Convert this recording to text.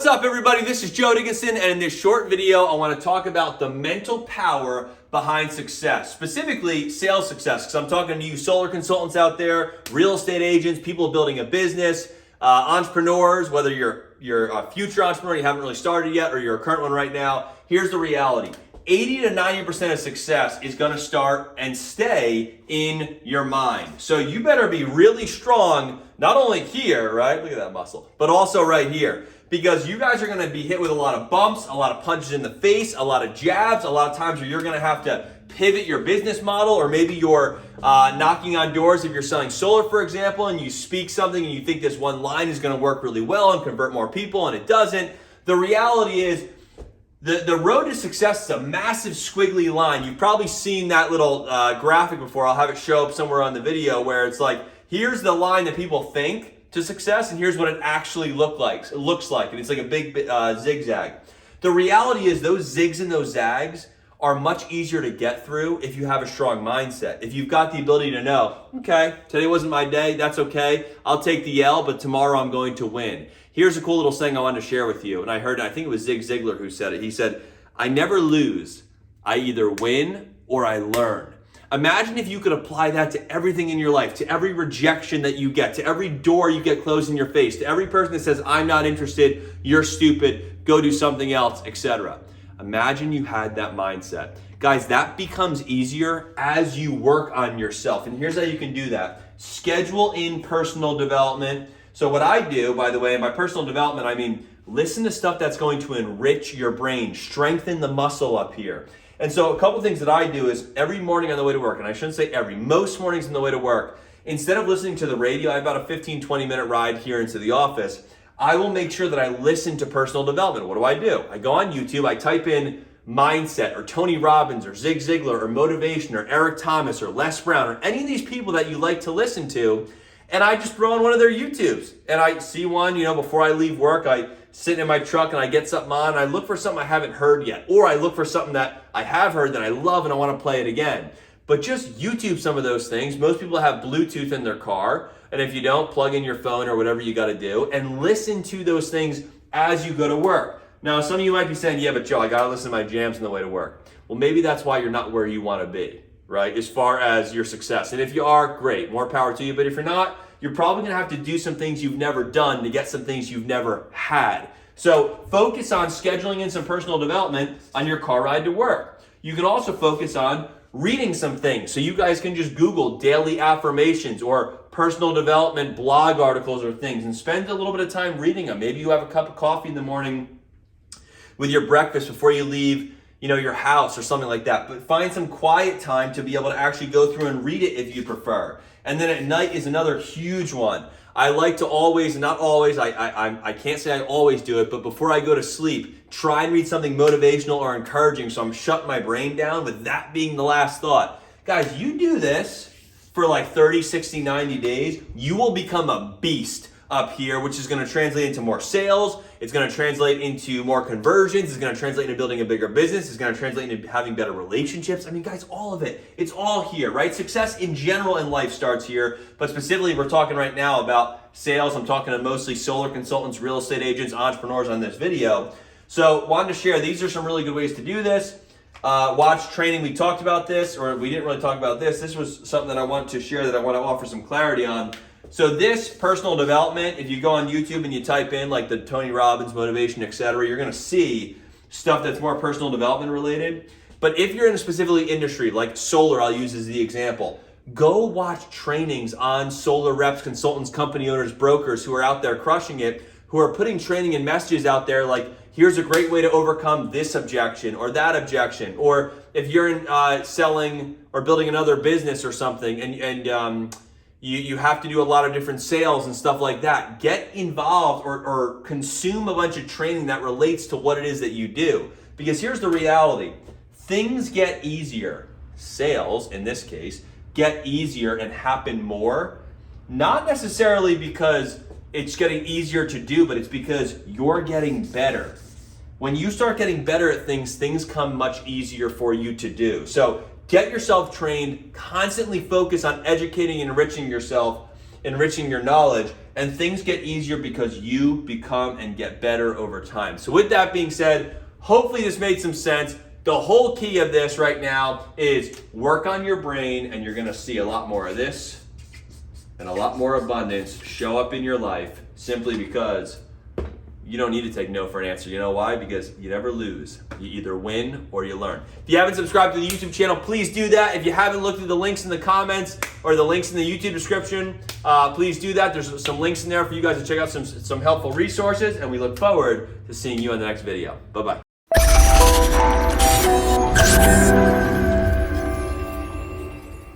What's up, everybody? This is Joe Dickinson, and in this short video, I want to talk about the mental power behind success, specifically sales success, because I'm talking to you solar consultants out there, real estate agents, people building a business, entrepreneurs, whether you're a future entrepreneur, you haven't really started yet, or you're a current one right now. Here's the reality. 80 to 90% of success is going to start and stay in your mind. So you better be really strong, not only here, right? Look at that muscle, but also right here. Because you guys are going to be hit with a lot of bumps, a lot of punches in the face, a lot of jabs, a lot of times where you're going to have to pivot your business model, or maybe you're knocking on doors if you're selling solar, for example, and you speak something and you think this one line is going to work really well and convert more people, and it doesn't. The reality is the road to success is a massive squiggly line. You've probably seen that little graphic before. I'll have it show up somewhere on the video where it's like, here's the line that people think to success, and here's what it actually looks like, and it's like a big zigzag. The reality is those zigs and those zags are much easier to get through if you have a strong mindset. If you've got the ability to know, okay, today wasn't my day, that's okay, I'll take the L, but tomorrow I'm going to win. Here's a cool little saying I wanted to share with you, and I think it was Zig Ziglar who said it. He said, I never lose, I either win or I learn. Imagine if you could apply that to everything in your life, to every rejection that you get, to every door you get closed in your face, to every person that says, I'm not interested, you're stupid, go do something else, etc. Imagine you had that mindset. Guys, that becomes easier as you work on yourself. And here's how you can do that. Schedule in personal development. So what I do, by the way, in my personal development, I mean, listen to stuff that's going to enrich your brain, strengthen the muscle up here. And so a couple things that I do is every morning on the way to work, and I shouldn't say every, most mornings on the way to work, instead of listening to the radio, I have about a 15, 20-minute ride here into the office, I will make sure that I listen to personal development. What do? I go on YouTube, I type in mindset, or Tony Robbins, or Zig Ziglar, or motivation, or Eric Thomas, or Les Brown, or any of these people that you like to listen to, and I just throw on one of their YouTubes. And I see one, before I leave work, I sit in my truck and I get something on, and I look for something I haven't heard yet, or I look for something that I have heard that I love and I want to play it again. But just YouTube some of those things. Most people have Bluetooth in their car, and if you don't, plug in your phone or whatever you got to do, and listen to those things as you go to work. Now, some of you might be saying, yeah, but Joe, I got to listen to my jams on the way to work. Well, maybe that's why you're not where you want to be, right, as far as your success. And if you are, great, more power to you. But if you're not, you're probably going to have to do some things you've never done to get some things you've never had. So focus on scheduling in some personal development on your car ride to work. You can also focus on reading some things. So you guys can just Google daily affirmations or personal development blog articles or things, and spend a little bit of time reading them. Maybe you have a cup of coffee in the morning with your breakfast before you leave your house or something like that. But find some quiet time to be able to actually go through and read it if you prefer. And then at night is another huge one. I like to always, not always, I can't say I always do it, but before I go to sleep, try and read something motivational or encouraging, so I'm shutting my brain down with that being the last thought. Guys, you do this for like 30, 60, 90 days, you will become a beast up here, which is going to translate into more sales. It's going to translate into more conversions. It's going to translate into building a bigger business. It's going to translate into having better relationships. I mean, guys, all of it. It's all here, right? Success in general in life starts here, but specifically we're talking right now about sales. I'm talking to mostly solar consultants, real estate agents, entrepreneurs on this video. So wanted to share, these are some really good ways to do this. Watch training, we talked about this, or we didn't really talk about this. This was something that I want to share that I want to offer some clarity on. So this personal development, if you go on YouTube and you type in like the Tony Robbins, motivation, etc., you're going to see stuff that's more personal development related. But if you're in a specifically industry, like solar, I'll use as the example, go watch trainings on solar reps, consultants, company owners, brokers who are out there crushing it, who are putting training and messages out there like, here's a great way to overcome this objection or that objection. Or if you're in selling or building another business or something, and you have to do a lot of different sales and stuff like that, get involved or consume a bunch of training that relates to what it is that you do. Because here's the reality. Things get easier. Sales, in this case, get easier and happen more. Not necessarily because it's getting easier to do, but it's because you're getting better. When you start getting better at things, things come much easier for you to do. So get yourself trained, constantly focus on educating and enriching yourself, enriching your knowledge, and things get easier because you become and get better over time. So with that being said, hopefully this made some sense. The whole key of this right now is work on your brain, and you're gonna see a lot more of this and a lot more abundance show up in your life, simply because you don't need to take no for an answer. You know why? Because you never lose. You either win or you learn. If you haven't subscribed to the YouTube channel, please do that. If you haven't looked at the links in the comments or the links in the YouTube description, please do that. There's some links in there for you guys to check out some helpful resources, and we look forward to seeing you in the next video. Bye-bye.